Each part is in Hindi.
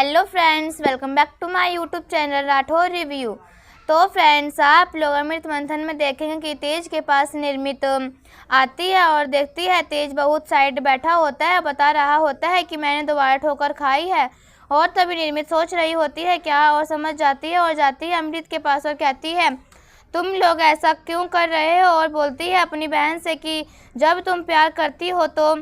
Hello friends, welcome back to my YouTube channel Rathore review. तो फ्रेंड्स, आप लोग अमृत मंथन में देखेंगे कि तेज के पास निर्मित आती है और देखती है। तेज बहुत साइड बैठा होता है, बता रहा होता है कि मैंने दोबारा ठोकर खाई है। और तभी निर्मित सोच रही होती है क्या, और समझ जाती है और जाती है अमृत के पास और कहती है तुम लोग ऐसा क्यों कर रहे हो। और बोलती है अपनी बहन से कि जब तुम प्यार करती हो तो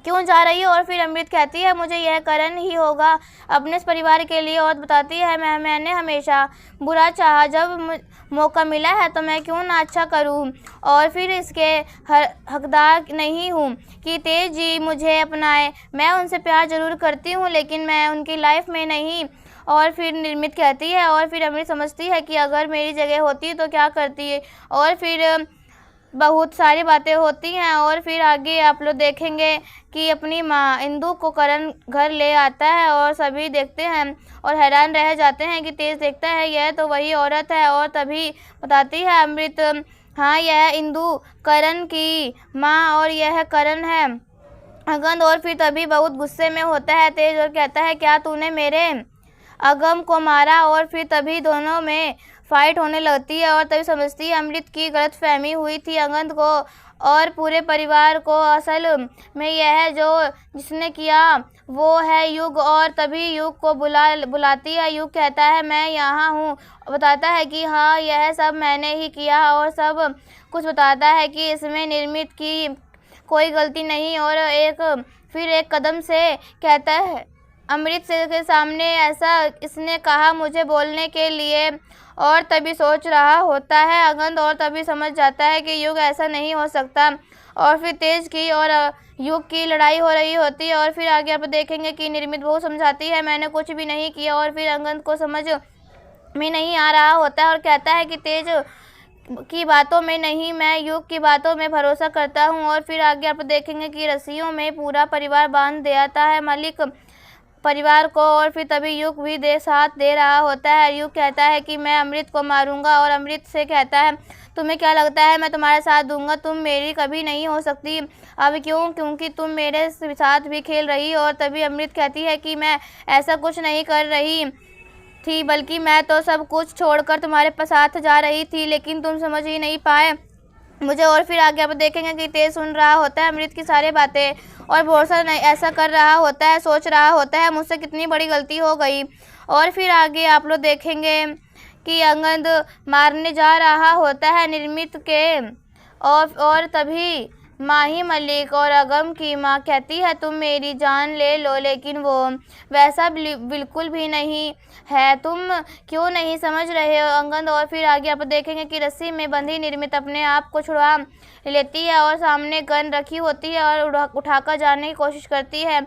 क्यों जा रही हो। और फिर अमृत कहती है मुझे यह करना ही होगा अपने इस परिवार के लिए। और बताती है मैंने हमेशा बुरा चाहा, जब मौका मिला है तो मैं क्यों ना अच्छा करूं। और फिर इसके हकदार नहीं हूं कि तेज जी मुझे अपनाए। मैं उनसे प्यार ज़रूर करती हूं लेकिन मैं उनकी लाइफ में नहीं। और फिर निर्मित कहती है और फिर अमृत समझती है कि अगर मेरी जगह होती तो क्या करती है। और फिर बहुत सारी बातें होती हैं। और फिर आगे आप लोग देखेंगे कि अपनी माँ इंदु को करण घर ले आता है और सभी देखते हैं और हैरान रह जाते हैं कि तेज देखता है यह तो वही औरत है। और तभी बताती है अमृत, हाँ यह इंदु करण की माँ और यह करण है अगंद। और फिर तभी बहुत गुस्से में होता है तेज और कहता है क्या तूने मेरे अगम को मारा। और फिर तभी दोनों में फाइट होने लगती है। और तभी समझती है अमृत की गलतफहमी हुई थी अगंद को और पूरे परिवार को। असल में यह जो जिसने किया वो है युग। और तभी युग को बुलाती है। युग कहता है मैं यहाँ हूँ। बताता है कि हाँ यह सब मैंने ही किया और सब कुछ बताता है कि इसमें निर्मित की कोई गलती नहीं। और फिर एक कदम से कहता है अमृत से के सामने ऐसा इसने कहा मुझे बोलने के लिए। और तभी सोच रहा होता है अगंद और तभी समझ जाता है कि युग ऐसा नहीं हो सकता। और फिर तेज की और युग की लड़ाई हो रही होती है। और फिर आगे आप देखेंगे कि निर्मित बहुत समझाती है मैंने कुछ भी नहीं किया। और फिर अगंद को समझ में नहीं आ रहा होता है और कहता है कि तेज की बातों में नहीं, मैं युग की बातों में भरोसा करता हूँ। और फिर आगे आप देखेंगे कि रस्सियों में पूरा परिवार बांध देता है मालिक परिवार को। और फिर तभी युग भी साथ दे रहा होता है। युग कहता है कि मैं अमृत को मारूंगा। और अमृत से कहता है तुम्हें क्या लगता है मैं तुम्हारे साथ दूंगा, तुम मेरी कभी नहीं हो सकती। अब क्यों, क्योंकि तुम मेरे साथ भी खेल रही। और तभी अमृत कहती है कि मैं ऐसा कुछ नहीं कर रही थी, बल्कि मैं तो सब कुछ छोड़कर तुम्हारे साथ जा रही थी लेकिन तुम समझ ही नहीं पाए मुझे। और फिर आगे आप देखेंगे कि तेज सुन रहा होता है अमृत की सारी बातें और भरोसा नहीं ऐसा कर रहा होता है, सोच रहा होता है मुझसे कितनी बड़ी गलती हो गई। और फिर आगे आप लोग देखेंगे कि अगंद मारने जा रहा होता है निर्मित के। और तभी माही मलिक और अगम की माँ कहती है तुम मेरी जान ले लो, लेकिन वो वैसा बिल्कुल भी नहीं है, तुम क्यों नहीं समझ रहे हो अगंद। और फिर आगे आप देखेंगे कि रस्सी में बंधी निर्मित अपने आप को छुड़वा लेती है और सामने गन रखी होती है और उठाकर जाने की कोशिश करती है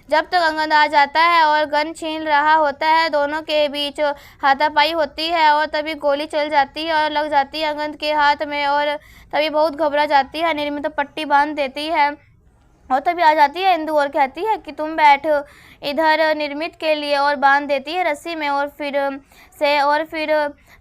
जब तक अगंद आ जाता है और गन छीन रहा होता है। दोनों के बीच हाथापाई होती है और तभी गोली चल जाती है और लग जाती है अगंद के हाथ में। और तभी बहुत घबरा जाती है निर्मित पट्टी बांध देती है। और तभी आ जाती है इंदु और कहती है कि तुम बैठ इधर निर्मित के लिए, और बांध देती है रस्सी में। और फिर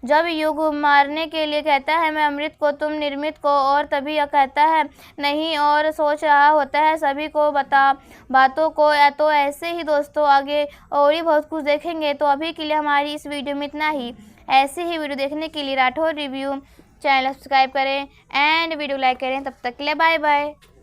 जब युग मारने के लिए कहता है मैं अमृत को तुम निर्मित को। और तभी कहता है नहीं, और सोच रहा होता है सभी को बता बातों को। तो ऐसे ही दोस्तों आगे और ही बहुत कुछ देखेंगे। तो अभी के लिए हमारी इस वीडियो में इतना ही। ऐसे ही वीडियो देखने के लिए राठौर रिव्यू चैनल सब्सक्राइब करें एंड वीडियो लाइक करें। तब तक के लिए बाय बाय।